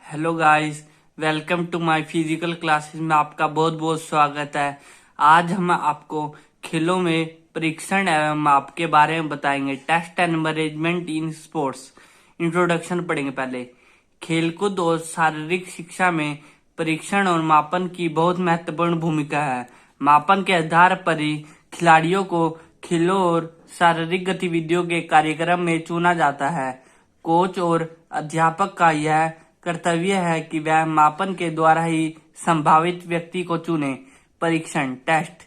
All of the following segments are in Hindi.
Hello guys, welcome to my physical classes में आपका बहुत बहुत स्वागत है। आज हम आपको खेलों में परीक्षण एवं माप के बारे में बताएंगे। Test and management in sports. Introduction पढ़ेंगे पहले। खेलकूद और शारीरिक शिक्षा में परीक्षण और मापन की बहुत महत्वपूर्ण भूमिका है। मापन के आधार पर ही खिलाड़ियों को खेलों और शारीरिक गतिविधियों के कार्यक्रम में चुना जाता है। कोच और अध्यापक का यह कर्तव्य है कि वह मापन के द्वारा ही संभावित व्यक्ति को चुने। परीक्षण टेस्ट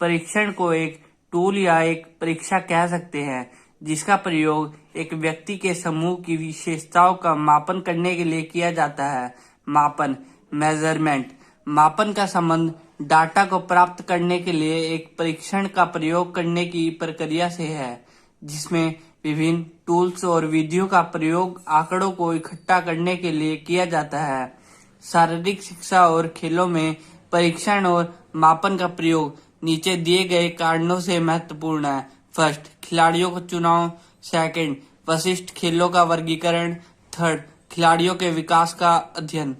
परीक्षण को एक टूल या एक परीक्षा कह सकते हैं जिसका प्रयोग एक व्यक्ति के समूह की विशेषताओं का मापन करने के लिए किया जाता है। मापन मेजरमेंट मापन का संबंध डाटा को प्राप्त करने के लिए एक परीक्षण का प्रयोग करने की प्रक्रिया से है, जिसमें विभिन्न टूल्स और विधियों का प्रयोग आंकड़ों को इकट्ठा करने के लिए किया जाता है। शारीरिक शिक्षा और खेलों में परीक्षण और मापन का प्रयोग नीचे दिए गए कारणों से महत्वपूर्ण है। फर्स्ट, खिलाड़ियों को चुनाव। सेकंड, विशिष्ट खेलों का वर्गीकरण। थर्ड, खिलाड़ियों के विकास का अध्ययन।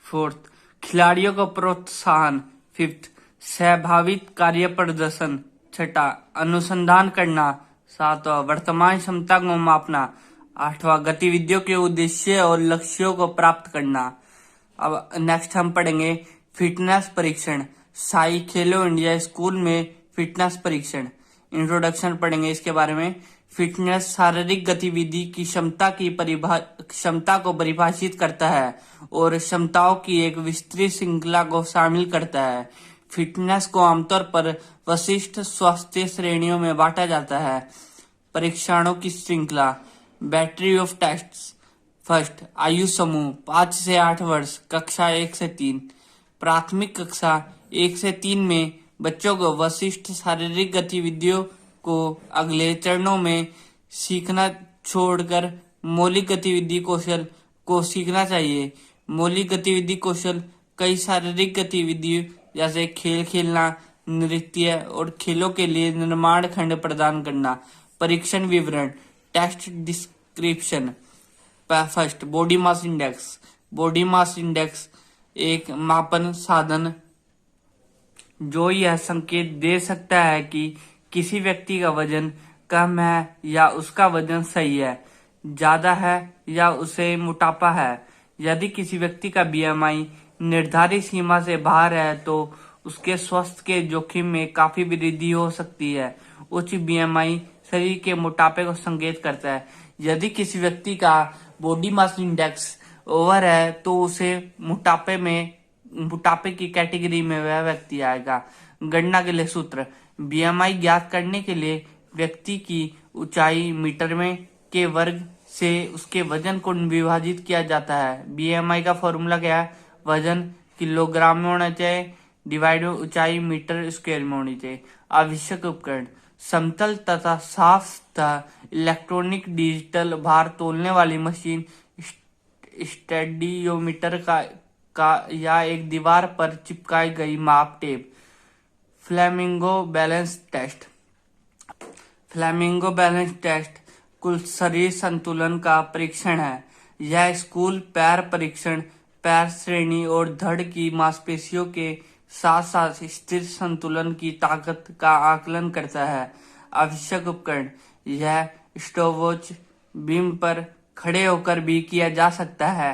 फोर्थ, खिलाड़ियों को प्रोत्साहन। फिफ्थ, सहभागित कार्य प्रदर्शन। छठा, अनुसंधान करना। सातवां, वर्तमान क्षमता को मापना। आठवां, गतिविधियों के उद्देश्य और लक्ष्यों को प्राप्त करना। अब नेक्स्ट हम पढ़ेंगे फिटनेस परीक्षण। साई खेलो इंडिया स्कूल में फिटनेस परीक्षण। इंट्रोडक्शन पढ़ेंगे इसके बारे में। फिटनेस शारीरिक गतिविधि की क्षमता को परिभाषित करता है और क्षमताओं की एक विस्तृत श्रृंखला को शामिल करता है। फिटनेस को आमतौर पर विशिष्ट स्वास्थ्य श्रेणियों में बांटा जाता है। परीक्षणों की श्रृंखला। Battery of tests. फर्स्ट, आयु समूह 5 से 8 वर्ष, कक्षा 1 से 3। प्राथमिक कक्षा 1 से 3 में बच्चों को विशिष्ट शारीरिक गतिविधियों को अगले चरणों में सीखना छोड़कर मौलिक गतिविधि कौशल को सीखना चाहिए। मौलिक गतिविधि कौशल कई शारीरिक गतिविधियों जैसे खेल खेलना, नृत्य और खेलों के लिए निर्माण खंड प्रदान करना। परीक्षण विवरण। Test description. First, body mass index. Body mass index एक मापन साधन जो यह संकेत दे सकता है कि किसी व्यक्ति का वजन कम है या उसका वजन सही है, ज्यादा है या उसे मोटापा है। यदि किसी व्यक्ति का बीएमआई निर्धारित सीमा से बाहर है तो उसके स्वास्थ्य के जोखिम में काफी वृद्धि हो सकती है। उच्च बीएमआई शरीर के मोटापे को संकेत करता है। यदि किसी व्यक्ति का बॉडी मास इंडेक्स ओवर है तो उसे मोटापे की कैटेगरी में वह व्यक्ति आएगा। गणना के लिए सूत्र। बीएमआई ज्ञात करने के लिए व्यक्ति की ऊंचाई मीटर में के वर्ग से उसके वजन को विभाजित किया जाता है। बीएमआई का फॉर्मूला क्या है? वजन किलोग्राम में होना चाहिए डिवाइड ऊंचाई मीटर स्क्वायर में होनी चाहिए। आवश्यक उपकरण। समतल तथा साफ तथा इलेक्ट्रॉनिक डिजिटल भार तोलने वाली मशीन, स्टेडियोमीटर का या एक दीवार पर चिपकाई गई माप tape. Flamingo balance test. Flamingo balance test कुल शरीर संतुलन का परीक्षण है। यह स्कूल पैर परीक्षण पैर श्रेणी और धड़ की मांसपेशियों के साथ साथ स्थिर संतुलन की ताकत का आकलन करता है। आवश्यक उपकरण। यह स्टॉपवॉच बीम पर खड़े होकर भी किया जा सकता है।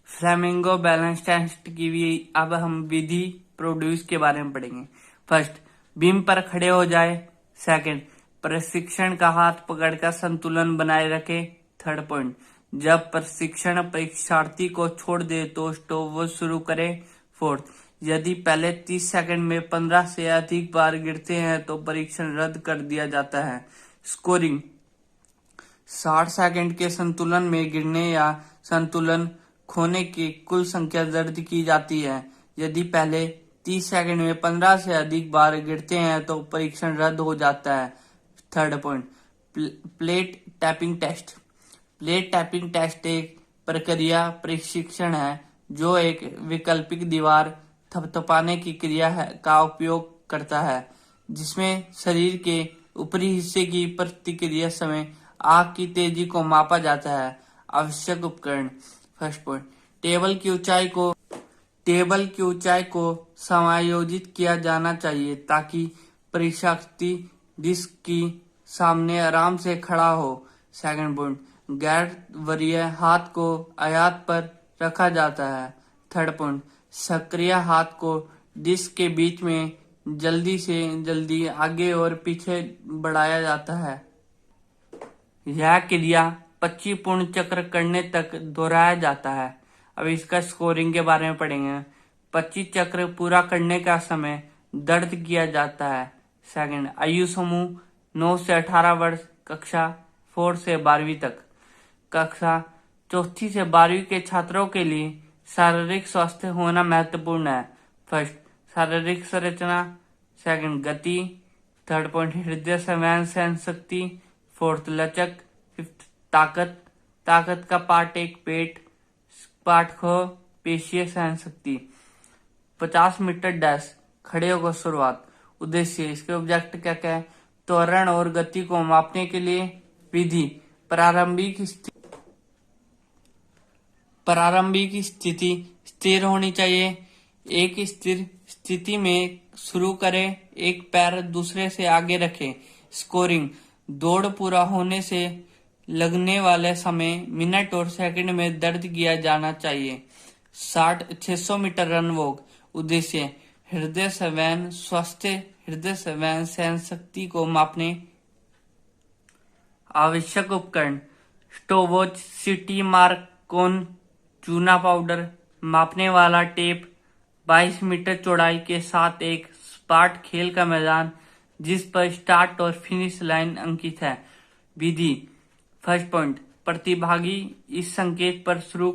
फ्लेमिंगो बैलेंस टेस्ट की भी अब हम विधि प्रोड्यूस के बारे में पढ़ेंगे। फर्स्ट, बीम पर खड़े हो जाए। सेकंड, प्रशिक्षण का हाथ पकड़कर संतुलन बनाए रखे। थर्ड पॉइंट, जब प्रशिक्षण परीक्षार्थी को छोड़ दे तो स्टॉपवॉच शुरू करें। फोर्थ, यदि पहले 30 सेकंड में 15 से अधिक बार गिरते हैं तो परीक्षण रद्द कर दिया जाता है। स्कोरिंग। 60 सेकंड के संतुलन में गिरने या संतुलन खोने की कुल संख्या दर्ज की जाती है। यदि पहले 30 सेकंड में 15 से अधिक बार गिरते हैं तो परीक्षण रद्द हो जाता है। Third point, plate tapping test. Plate tapping test एक प्रक्रिया प्रशिक्षण है जो एक वैकल्पिक दीवार थपथपाने की क्रिया का उपयोग करता है, जिसमें शरीर के ऊपरी हिस्से की प्रतिक्रिया समय आग की तेजी को मापा जाता है। आवश्यक उपकरण। फर्स्ट पॉइंट, टेबल की ऊंचाई को समायोजित किया जाना चाहिए ताकि परीक्षार्थी डिस्क की सामने आराम से खड़ा हो। सेकंड पॉइंट, गैर वरीय हाथ को आयात पर रखा जाता है। थर्ड पॉइंट, सक्रिय हाथ को डिस्क के बीच में जल्दी से जल्दी आगे और पीछे बढ़ाया जाता है। यह क्रिया 25 पूर्ण चक्र करने तक दोहराया जाता है। अब इसका स्कोरिंग के बारे में पढ़ेंगे। 25 चक्र पूरा करने का समय दर्ज किया जाता है। सेकंड, आयु समूह 9 से 18 वर्ष, कक्षा 4 से 12वीं तक। कक्षा 4 से 12वीं के छात्रों के लिए शारीरिक स्वास्थ्य होना महत्वपूर्ण है। फर्स्ट, शारीरिक संरचना। सेकंड, गति। थर्ड पॉइंट, हृदय संवेदन सहन शक्ति। फोर्थ, लचक। फिफ्थ, ताकत का पार्ट 1 पेट, पार्ट ख पेशीय सहन शक्ति। 50 मीटर डैश, खड़े होकर शुरुआत। उद्देश्य, इसके ऑब्जेक्ट क्या क्या है? त्वरण और गति को मापने के लिए विधि, प्रारंभिक स्थिति स्थिर होनी चाहिए। एक स्थिर स्थिति में शुरू करें, एक पैर दूसरे से आगे रखें। स्कोरिंग, दौड़ पूरा होने से लगने वाले समय मिनट और सेकंड में दर्ज किया जाना चाहिए। 600 मीटर रन वॉक। उद्देश्य, हृदय संवेदन सहन शक्ति को मापने। आवश्यक उपकरण, स्टॉपवॉच, सिटी मार्क, कोन, चूना पाउडर, मापने वाला टेप, 22 मीटर चौड़ाई के साथ एक सपाट खेल का मैदान जिस पर स्टार्ट और फिनिश लाइन अंकित है। विधि, फर्स्ट पॉइंट, प्रतिभागी इस संकेत पर शुरू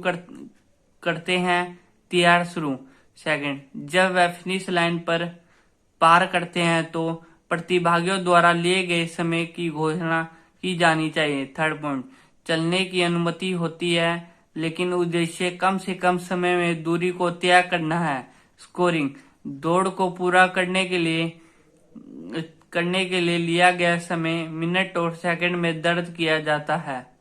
करते हैं, तैयार शुरू। सेकंड, जब वह फिनिश लाइन पर पार करते हैं तो प्रतिभागियों द्वारा लिए गए समय की घोषणा की जानी चाहिए। थर्ड पॉइंट, चलने की अनुमति होती है लेकिन उद्देश्य कम से कम समय में दूरी को तय करना है। स्कोरिंग, दौड़ को पूरा करने के लिए लिया गया समय मिनट और सेकंड में दर्ज किया जाता है।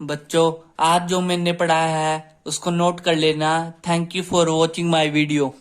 बच्चों, आज जो मैंने पढ़ाया है उसको नोट कर लेना। Thank you for watching my video.